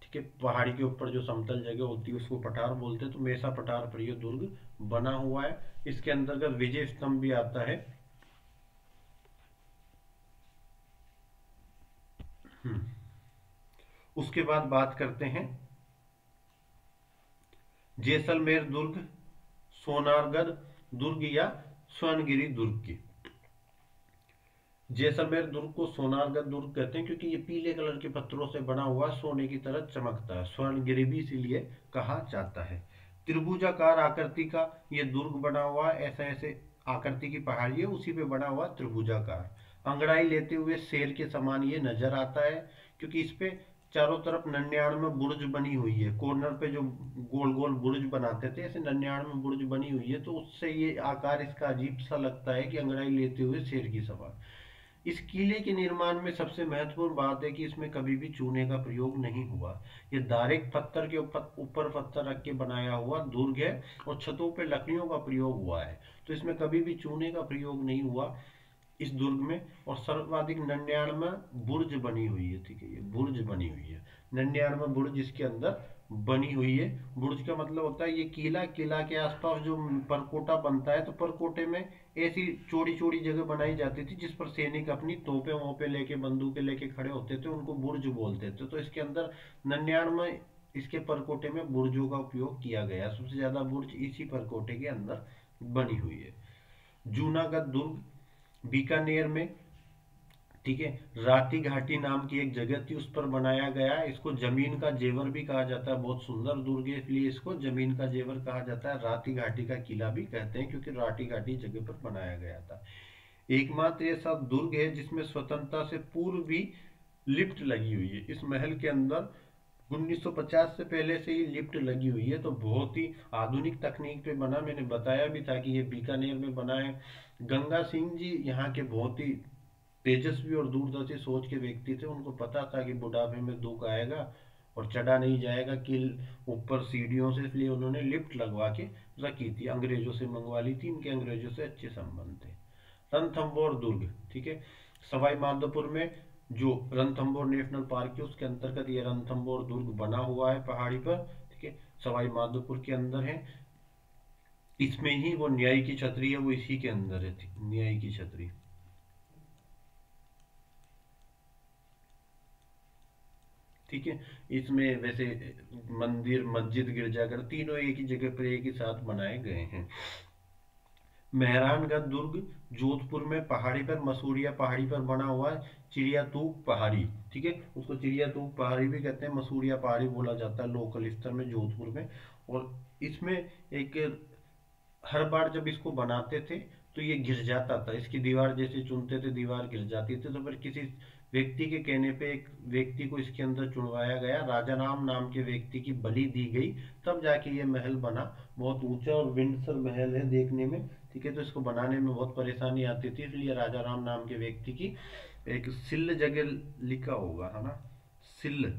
ठीक है, पहाड़ी के ऊपर जो समतल जगह होती है उसको पठार बोलते हैं। तो मेसा पठार पर यह दुर्ग बना हुआ है। इसके अंतर्गत विजय स्तंभ भी आता है। उसके बाद बात करते हैं जैसलमेर दुर्ग, सोनारगढ़ दुर्ग या स्वर्णगिरी दुर्ग की। जैसलमेर दुर्ग को सोनारगढ़ दुर्ग कहते हैं क्योंकि ये पीले कलर के पत्थरों से बना हुआ सोने की तरह चमकता है। स्वर्णगिरी भी इसीलिए कहा जाता है। त्रिभुजाकार आकृति का ये दुर्ग बना हुआ है। ऐसे ऐसे आकृति की पहाड़ी है, उसी पे बना हुआ त्रिभुजाकार। अंगड़ाई लेते हुए शेर के समान ये नजर आता है, क्योंकि इस पे चारों तरफ 99 बुर्ज बनी हुई है। कॉर्नर पे जो गोल गोल बुर्ज बनाते थे, ऐसे 99 बुर्ज बनी हुई है। तो उससे ये आकार इसका अजीब सा लगता है कि अंगड़ाई लेते हुए शेर की समान। इस किले के निर्माण में सबसे महत्वपूर्ण बात है कि इसमें कभी भी चूने का प्रयोग नहीं हुआ। ये डायरेक्ट पत्थर के ऊपर पत्थर रख के बनाया हुआ दुर्ग है। और छतों पे लकड़ियों का प्रयोग हुआ है। तो इसमें कभी भी चूने का प्रयोग नहीं हुआ इस दुर्ग में। और सर्वाधिक 99 बुर्ज बनी हुई है। ठीक है, ये बुर्ज बनी हुई है, 99 बुर्ज इसके अंदर बनी हुई है। बुर्ज का मतलब होता है ये किला, किला के आसपास जो परकोटा बनता है, तो परकोटे में ऐसी चौड़ी चौड़ी जगह बनाई जाती थी जिस पर सैनिक अपनी तोपे वोपे लेके, बंदूकें लेके खड़े होते थे, उनको बुर्ज बोलते थे। तो इसके अंदर 99 इसके परकोटे में बुर्जों का उपयोग किया गया। सबसे ज्यादा बुर्ज इसी परकोटे के अंदर बनी हुई है। जूनागढ़ दुर्ग बीकानेर में, ठीक है, राती घाटी नाम की एक जगह थी, उस पर बनाया गया। इसको जमीन का जेवर भी कहा जाता है। बहुत सुंदर दुर्ग है, इसलिए इसको जमीन का जेवर कहा जाता है। राती घाटी का किला भी कहते हैं, क्योंकि राती घाटी जगह पर बनाया गया था। एकमात्र ऐसा दुर्ग है जिसमें स्वतंत्रता से पूर्व भी लिफ्ट लगी हुई है। इस महल के अंदर 1950 से पहले से ही लिफ्ट लगी हुई है। तो बहुत ही आधुनिक तकनीक पे बना। मैंने बताया भी था कि ये बीकानेर में बना है। गंगा सिंह जी यहाँ के बहुत ही तेजस्वी और दूरदर्शी सोच के व्यक्ति थे। उनको पता था कि बुढ़ापे में दुख आएगा और चढ़ा नहीं जाएगा कि ऊपर सीढ़ियों से, इसलिए उन्होंने लिफ्ट लगवा के रखी थी। अंग्रेजों से मंगवा ली थी, इनके अंग्रेजों से अच्छे संबंध थे। रणथंभौर दुर्ग, ठीक है, सवाई माधोपुर में जो रणथंभौर नेशनल पार्क है उसके अंतर्गत ये रणथंभौर दुर्ग बना हुआ है पहाड़ी पर, ठीक है, सवाई माधोपुर के अंदर है। इसमें ही वो न्याय की छतरी है, वो इसी के अंदर है, न्याय की छतरी, ठीक है। इसमें वैसे मंदिर, मस्जिद, गिरजाघर तीनों एक ही जगह पर एक ही साथ बनाए गए हैं। मेहरानगढ़ दुर्ग जोधपुर में पहाड़ी पर, मसूरिया पहाड़ी पर बना हुआ है। चिड़ियातूक पहाड़ी, ठीक है, उसको चिड़ियातूक पहाड़ी भी कहते हैं, मसूरिया पहाड़ी बोला जाता है लोकल स्तर में जोधपुर में। और इसमें एक, हर बार जब इसको बनाते थे तो ये गिर जाता था, इसकी दीवार जैसे चुनते थे दीवार गिर जाती थी। तो फिर किसी व्यक्ति के कहने पे एक व्यक्ति को इसके अंदर चुनवाया गया, राजा राम नाम के व्यक्ति की बलि दी गई, तब जाके ये महल बना। बहुत ऊंचा और विंडसर महल है देखने में, ठीक है। तो इसको बनाने में बहुत परेशानी आती थी, इसलिए राजा राम नाम के व्यक्ति की एक सिल्ल जगह लिखा होगा, है ना, सिल्ल।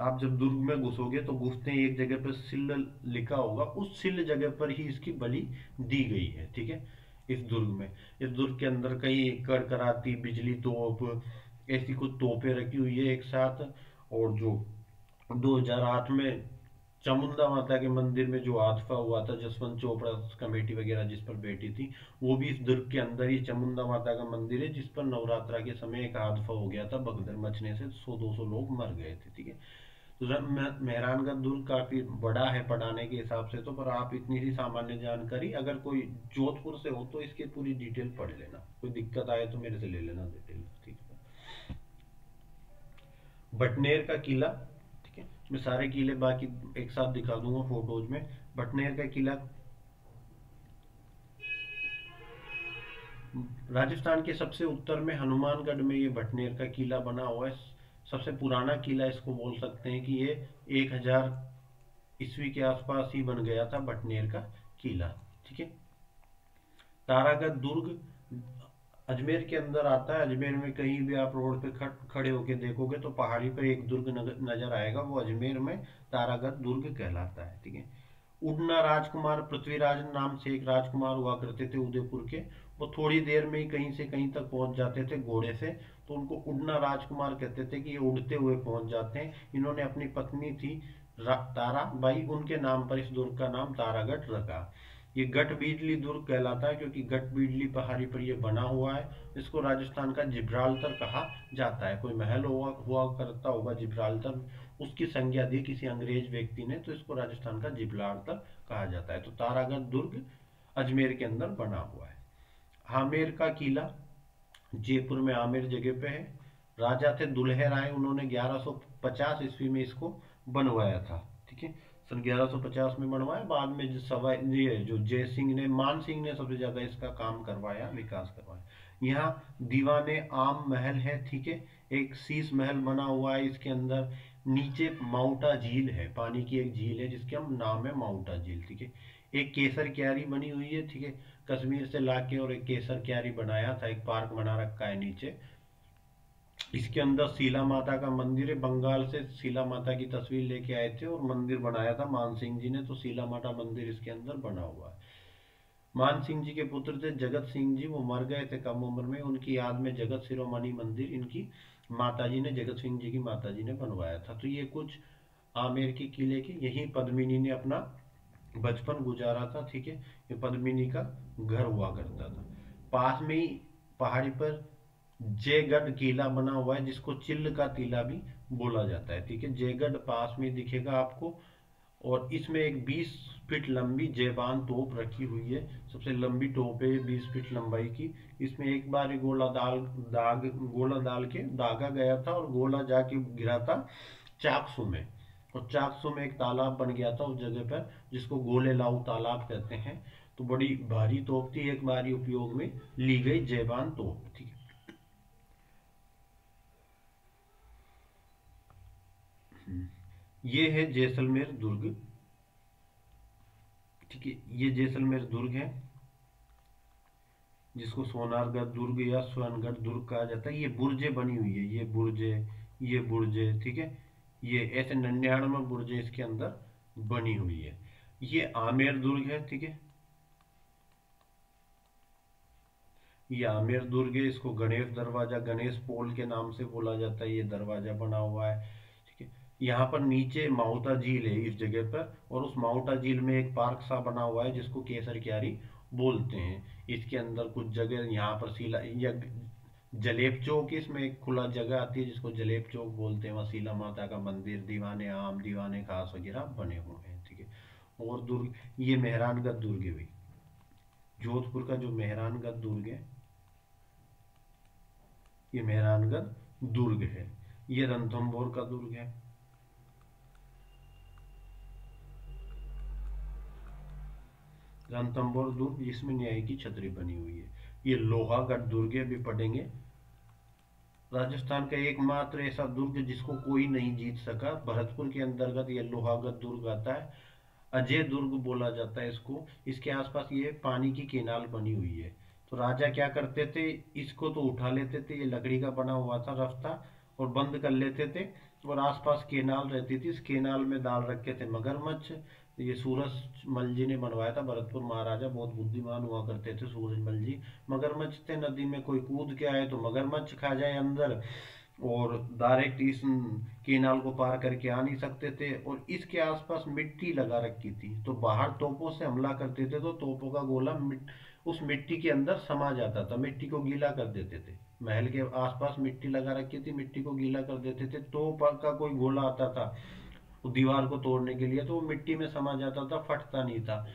आप जब दुर्ग में घुसोगे तो घुसते ही एक जगह पर सिल्ल लिखा होगा, उस सिल्ल जगह पर ही इसकी बलि दी गई है, ठीक है। इस दुर्ग में, इस दुर्ग के अंदर कई कड़कड़ाती बिजली तोप, ऐसी कुछ तोपें रखी हुई है एक साथ। और जो 2008 में चामुंडा माता के मंदिर में जो हादसा हुआ था, जसवंत चोपड़ा कमेटी वगैरह जिस पर बैठी थी, वो भी इस दुर्ग के अंदर ही चामुंडा माता का मंदिर है, जिस पर नवरात्रा के समय एक हादसा हो गया था, भगदड़ मचने से 100-200 लोग मर गए थे, ठीक है। तो मेहरानगढ़ दुर्ग काफी बड़ा है पढ़ाने के हिसाब से तो, पर आप इतनी सी सामान्य जानकारी, अगर कोई जोधपुर से हो तो इसकी पूरी डिटेल पढ़ लेना, कोई दिक्कत आए तो मेरे से ले लेना डिटेल, ठीक है। बटनेर का किला, ठीक है, मैं सारे किले बाकी एक साथ दिखा दूंगा फोटोज में। बटनेर का किला राजस्थान के सबसे उत्तर में हनुमानगढ़ में ये बटनेर का किला बना हुआ है। सबसे पुराना किला इसको बोल सकते हैं कि ये 1000 ईस्वी के आसपास ही बन गया था बटनेर का किला, ठीक है। तारागढ़ दुर्ग अजमेर के अंदर आता है। अजमेर में कहीं भी आप रोड पे खड़े होके देखोगे तो पहाड़ी पर एक दुर्ग नजर आएगा, वो अजमेर में तारागढ़ दुर्ग कहलाता है, ठीक है। उड़ना राजकुमार पृथ्वीराज नाम से एक राजकुमार हुआ करते थे उदयपुर के, वो थोड़ी देर में ही कहीं से कहीं तक पहुंच जाते थे घोड़े से, तो उनको उड़ना राजकुमार कहते थे कि ये उड़ते हुए पहुंच जाते हैं। इन्होंने अपनी पत्नी थी ताराबाई, उनके नाम पर इस दुर्ग का नाम तारागढ़ रखा। ये गढ़ बिजली दुर्ग कहलाता है क्योंकि गढ़ बिजली पहाड़ी पर ये बना हुआ है। इसको राजस्थान का जिब्राल्टर कहा जाता है। कोई महल हुआ हुआ करता होगा जिब्राल्टर, उसकी संज्ञा दी किसी अंग्रेज व्यक्ति ने, तो इसको राजस्थान का जिब्राल्टर कहा जाता है। तो तारागढ़ दुर्ग अजमेर के अंदर बना हुआ है। आमेर का किला जयपुर में आमेर जगह पे है। राजा थे दुल्हे राय, उन्होंने 1150 ईस्वी में इसको बनवाया था, ठीक है। सन 1150 में बनवाया, बाद में जो सवाई ये जो जय सिंह ने, मान सिंह ने सबसे ज्यादा इसका काम करवाया, विकास करवाया। यहाँ दीवाने आम महल है, ठीक है। एक शीश महल बना हुआ है इसके अंदर। नीचे माउंटा झील है, पानी की एक झील है जिसके हम नाम है माउंटा झील, ठीक है। एक केसर क्यारी बनी हुई है, ठीक है, कश्मीर से लाके और एक केसर क्यारी बनाया था, एक पार्क बना रखा है नीचे। इसके अंदर शीला माता का मंदिर है, बंगाल से शीला माता की तस्वीर लेके आए थे और मंदिर बनाया था मान सिंह जी ने, तो शीला माता मंदिर इसके अंदर बना हुआ है। मान सिंह जी के पुत्र थे जगत सिंह जी, वो मर गए थे कम उम्र में, उनकी याद में जगत शिरोमणि मंदिर इनकी माता जी ने, जगत सिंह जी की माता जी ने बनवाया था। तो ये कुछ आमेर के किले के, यहीं पद्मिनी ने अपना बचपन गुजारा था, ठीक है। ये पद्मिनी का घर हुआ करता था। पास में ही पहाड़ी पर जयगढ़ किला बना हुआ है, जिसको चिल्ल का टीला भी बोला जाता है, ठीक है। जयगढ़ पास में दिखेगा आपको। और इसमें एक 20 फीट लंबी जयबान तोप रखी हुई है, सबसे लंबी तोप है 20 फीट लंबाई की। इसमें एक बार ही गोला डाल के दागा गया था और गोला जाके गिरा था चाकसू में, और चाकसू में एक तालाब बन गया था उस जगह पर, जिसको गोले लाऊ तालाब कहते हैं। तो बड़ी भारी तोप थी, एक बार ही उपयोग में ली गई जयबान तोप, ठीक है। ये है जैसलमेर दुर्ग, ठीक है। ये जैसलमेर दुर्ग है, जिसको सोनारगढ़ दुर्ग या सोनगढ़ दुर्ग कहा जाता है। ये बुर्जे बनी हुई है, ये बुर्जे, ठीक है। ये ऐसे 99 बुर्जे इसके अंदर बनी हुई है। ये आमेर दुर्ग है, ठीक है। ये आमेर दुर्ग है, इसको गणेश दरवाजा, गणेश पोल के नाम से बोला जाता है। ये दरवाजा बना हुआ है, ठीक है। यहाँ पर नीचे माउटा झील है इस जगह पर, और उस माउटा झील में एक पार्क सा बना हुआ है जिसको केसर क्यारी बोलते हैं। इसके अंदर कुछ जगह यहाँ पर शिला या जलेब चौक, इसमें एक खुला जगह आती है जिसको जलेब चौक बोलते हैं। वहाँ शीला माता का मंदिर, दीवाने आम, दीवाने खास वगैरह बने हुए हैं, ठीक है। और दुर्ग, ये मेहरानगढ़ दुर्ग है भाई, जोधपुर का जो मेहरानगढ़ दुर्ग है, ये मेहरानगढ़ दुर्ग है। ये रणथंभौर का दुर्ग है। रणथंभौर दुर्ग जिसमें न्याय की छतरी बनी हुई है। ये लोहागढ़ दुर्ग है, भी पढ़ेंगे। राजस्थान का एकमात्र ऐसा दुर्ग जिसको कोई नहीं जीत सका, भरतपुर के अंतर्गत ये लोहागढ़ दुर्ग आता है। अजय दुर्ग बोला जाता है इसको। इसके आसपास ये पानी की केनाल बनी हुई है। तो राजा क्या करते थे, इसको तो उठा लेते थे, ये लकड़ी का बना हुआ था रास्ता, और बंद कर लेते थे। और आसपास केनाल रहती थी, इस केनाल में डाल रखे थे मगरमच्छ। ये सूरजमल जी ने बनवाया था, भरतपुर महाराजा बहुत बुद्धिमान हुआ करते थे सूरजमल जी। मगरमच्छ थे नदी में, कोई कूद के आए तो मगरमच्छ खा जाए अंदर, और डायरेक्ट इस केनाल को पार करके आ नहीं सकते थे। और इसके आसपास मिट्टी लगा रखी थी, तो बाहर तोपों से हमला करते थे तो तोपों का गोला उस मिट्टी के अंदर समा जाता था, मिट्टी को गीला कर देते थे। महल के आसपास मिट्टी लगा रखी थी, मिट्टी को गीला कर देते थे। तोप का कोई गोला आता था दीवार को तोड़ने के लिए, तो वो मिट्टी में समा जाता था, फटता नहीं था।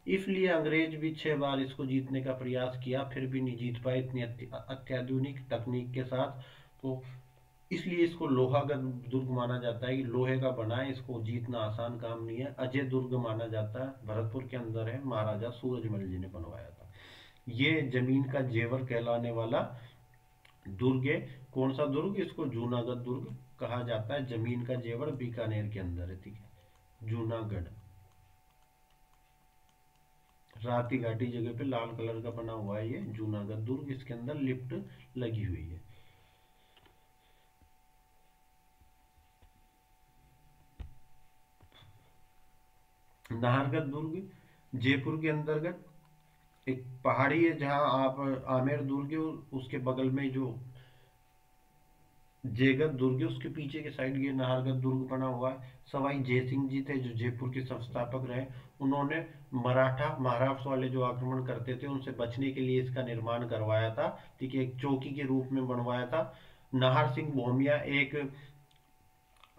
इसलिए अंग्रेज भी 6 बार इसको जीतने का प्रयास किया, फिर भी नहीं जीत पाए इतनी अत्याधुनिक तकनीक के साथ। तो इसलिए इसको लोहागढ़ दुर्ग माना जाता है कि लोहे का बना है, इसको जीतना आसान काम नहीं है। अजय दुर्ग माना जाता है, भरतपुर के अंदर है, महाराजा सूरजमल जी ने बनवाया था। ये जमीन का जेवर कहलाने वाला दुर्ग है। कौन सा दुर्ग, इसको जूनागढ़ दुर्ग कहा जाता है। जमीन का जेवर बीकानेर के अंदर है, ठीक है, जूनागढ़। राती घाटी जगह पे लाल कलर का बना हुआ है ये जूनागढ़ दुर्ग, इसके अंदर लिफ्ट लगी हुई है। नाहरगढ़ दुर्ग जयपुर के अंतर्गत एक पहाड़ी है, जहां आप आमेर दुर्ग है, उसके बगल में जो जयगढ़ दुर्ग है उसके पीछे के साइड ये नाहरगढ़ दुर्ग बना हुआ है। सवाई जयसिंह जी थे जो जयपुर के संस्थापक रहे, उन्होंने मराठा महाराष्ट्र वाले जो आक्रमण करते थे उनसे बचने के लिए इसका निर्माण करवाया था, ठीक है, एक चौकी के रूप में बनवाया था। नाहर सिंह भोमिया एक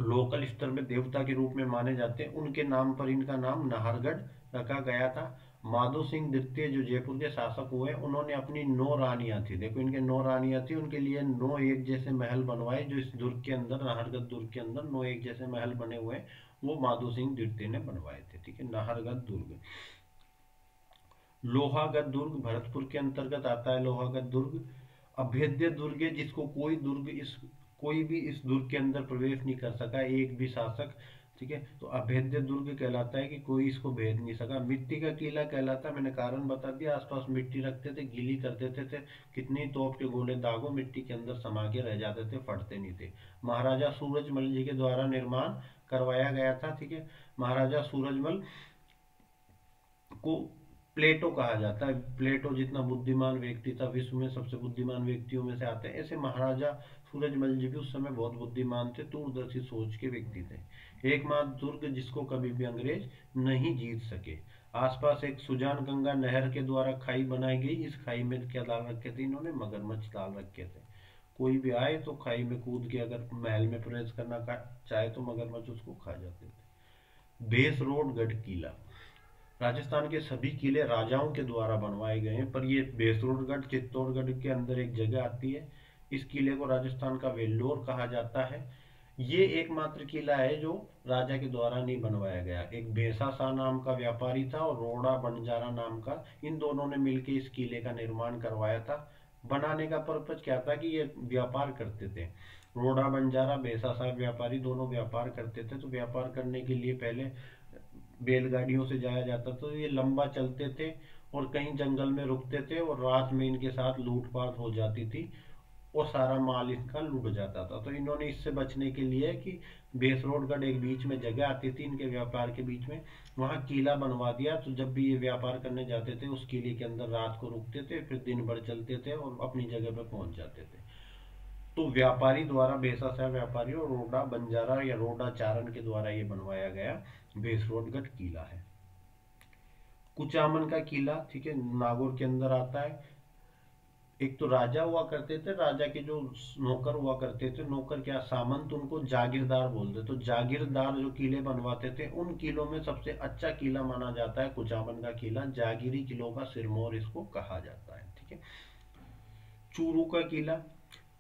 लोकल स्तर में देवता के रूप में माने जाते हैं, उनके नाम पर इनका नाम नाहरगढ़ रखा गया था। माधो सिंह द्वितीय जो जयपुर के शासक हुए, उन्होंने अपनी 9 रानियां थी, देखो इनके 9 रानियां थी, उनके लिए 9 एक जैसे महल बनवाए, जो इस दुर्ग के अंदर, नाहरगढ़ दुर्ग के अंदर 9 एक जैसे महल बने हुए हैं, वो माधो सिंह द्वितीय ने बनवाए थे, ठीक है। नाहरगढ़ दुर्ग। लोहागढ़ दुर्ग भरतपुर के अंतर्गत आता है। लोहागढ़ दुर्ग अभेद्य दुर्ग है, जिसको कोई भी इस दुर्ग के अंदर प्रवेश नहीं कर सका, एक भी शासक, ठीक है। तो अभेद्य दुर्ग कहलाता है कि कोई इसको भेद नहीं सका। मिट्टी का किला कहलाता है, मैंने कारण बता दिया, आसपास मिट्टी रखते थे, गीली कर देते थे, कितनी तोप के गोले दागो मिट्टी के अंदर समा के रह जाते थे, फटते नहीं थे। महाराजा सूरजमल जी के द्वारा निर्माण करवाया गया था, ठीक है। महाराजा सूरजमल को प्लेटो कहा जाता है। प्लेटो जितना बुद्धिमान व्यक्ति था, विश्व में सबसे बुद्धिमान व्यक्तियों में से आते हैं, ऐसे महाराजा सूरजमल जी भी उस समय बहुत बुद्धिमान थे, दूरदर्शी सोच के व्यक्ति थे। एकमात्र दुर्ग जिसको कभी भी अंग्रेज नहीं जीत सके। आसपास एक सुजान गंगा नहर के द्वारा खाई बनाई गई, इस खाई में क्या डाल रखे थे इन्होंने, मगरमच्छ डाल रखे थे। कोई भी आए तो खाई में कूद के अगर महल में प्रवेश करना चाहे तो मगरमच्छ उसको खा जाते थे। बेस रोड गढ़ किला, राजस्थान के सभी किले राजाओं के द्वारा बनवाए गए हैं, पर ये बेसरोडगढ़ चित्तौड़गढ़ के अंदर एक जगह आती है। इस किले को राजस्थान का वेल्लोर कहा जाता है। ये एकमात्र किला है जो राजा के द्वारा नहीं बनवाया गया। एक बेसा शाह नाम का व्यापारी था और रोड़ा बंजारा नाम का, इन दोनों ने मिलकर इस किले का निर्माण करवाया था। बनाने का पर्पज क्या था कि ये व्यापार करते थे, रोड़ा बंजारा बेसा शाह व्यापारी दोनों व्यापार करते थे। तो व्यापार करने के लिए पहले बैलगाड़ियों से जाया जाता था, तो ये लंबा चलते थे और कहीं जंगल में रुकते थे, और रात में इनके साथ लूटपाट हो जाती थी। और सारा माल इनका लूट जाता था। तो इन्होंने इससे बचने के लिए कि बेसरोडगढ़ एक बीच में जगह आती थी इनके व्यापार के बीच में, वहां किला बनवा दिया। तो जब भी ये व्यापार करने जाते थे उस किले के अंदर रात को रुकते थे, फिर दिन भर चलते थे और अपनी जगह पे पहुंच जाते थे। तो व्यापारी द्वारा, बेसा शाह व्यापारी और रोडा बंजारा या रोडा चारण के द्वारा ये बनवाया गया बेसरोडगढ़ किला है। कुचामन का किला, ठीक है, नागौर के अंदर आता है। एक तो राजा हुआ करते थे, राजा के जो नौकर हुआ करते थे, नौकर क्या सामंत, उनको जागीरदार बोलते। तो जागीरदार जो किले बनवाते थे उन किलों में सबसे अच्छा किला माना जाता है कुचामन का किला। जागीरी किलों का सिरमौर इसको कहा जाता है, ठीक है। चूरू का किला,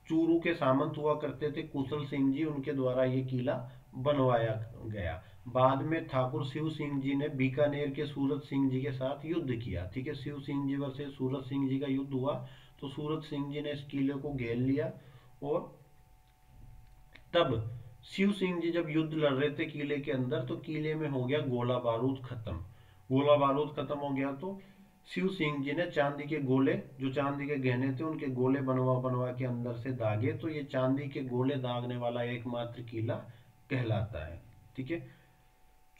चूरू के सामंत हुआ करते थे कुशल सिंह जी, उनके द्वारा ये किला बनवाया गया। बाद में ठाकुर शिव सिंह जी ने बीकानेर के सूरत सिंह जी के साथ युद्ध किया, ठीक है। शिव सिंह जी वर्सेस सूरत सिंह जी का युद्ध हुआ, तो सूरत सिंह जी ने इस किले को घेर लिया। और तब शिव सिंह जी जब युद्ध लड़ रहे थे किले के अंदर, तो किले में हो गया गोला बारूद खत्म। गोला बारूद खत्म हो गया तो शिव सिंह जी ने चांदी के गोले, जो चांदी के गहने थे उनके गोले बनवा बनवा के अंदर से दागे। तो ये चांदी के गोले दागने वाला एकमात्र किला कहलाता है, ठीक है।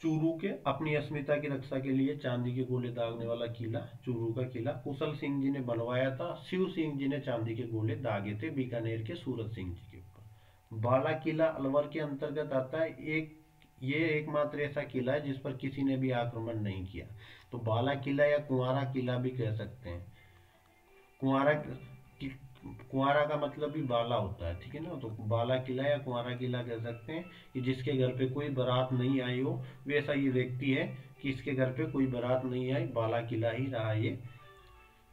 चूरू के अपनी अस्मिता की रक्षा के लिए चांदी के गोले दागने वाला किला चूरू का किला कुशल सिंह जी ने बनवाया था। शिव सिंह जी ने चांदी के गोले दागे थे बीकानेर के सूरत सिंह जी के ऊपर। बाला किला अलवर के अंतर्गत आता है। ये एकमात्र ऐसा किला है जिस पर किसी ने भी आक्रमण नहीं किया। तो बाला किला या कुंवारा किला भी कह सकते हैं। कुंवारा कुंवारा का मतलब भी बाला होता है, ठीक है ना। तो बाला किला या कुंवारा किला कह सकते हैं कि जिसके घर पे कोई बारात नहीं आई हो, वैसा ये व्यक्ति है कि इसके घर पे कोई बारात नहीं आई, बाला किला ही रहा ये।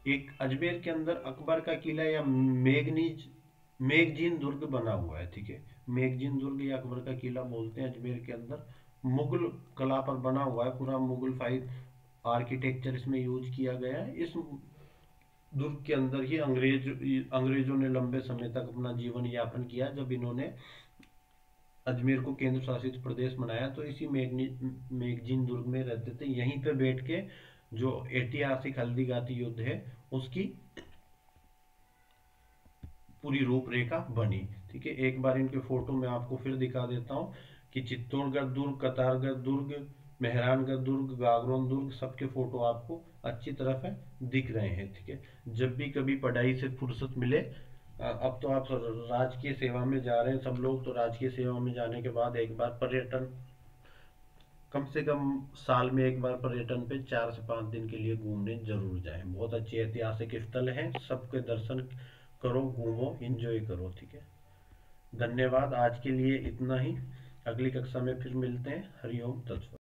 एक अजमेर के अंदर अकबर का किला या मेगजीन दुर्ग बना हुआ है, ठीक है। मेगजीन दुर्ग या अकबर का किला बोलते हैं अजमेर के अंदर। मुगल कला पर बना हुआ है, पूरा मुगल फाइव आर्किटेक्चर इसमें यूज किया गया है। इस दुर्ग के अंदर ही अंग्रेजों ने लंबे समय तक अपना जीवन यापन किया। जब इन्होंने अजमेर को केंद्र शासित प्रदेश बनाया तो इसी मेगजीन दुर्ग में रहते थे। यहीं पे बैठ के जो ऐतिहासिक हल्दीघाटी युद्ध है उसकी पूरी रूपरेखा बनी, ठीक है। एक बार इनके फोटो में आपको फिर दिखा देता हूँ कि चित्तौड़गढ़ दुर्ग, कतारगढ़ दुर्ग, मेहरानगढ़ दुर्ग, गागरोन दुर्ग, सबके फोटो आपको अच्छी तरह से दिख रहे हैं, ठीक है। जब भी कभी पढ़ाई से फुर्सत मिले, अब तो आप राजकीय सेवा में जा रहे हैं सब लोग, तो राजकीय सेवा में जाने के बाद एक बार पर्यटन, कम से कम साल में एक बार पर्यटन पे 4 से 5 दिन के लिए घूमने जरूर जाएं। बहुत अच्छे ऐतिहासिक स्थल हैं, सबके दर्शन करो, घूमो, एंजॉय करो, ठीक है। धन्यवाद, आज के लिए इतना ही। अगली कक्षा में फिर मिलते हैं। हरिओम तत्सत।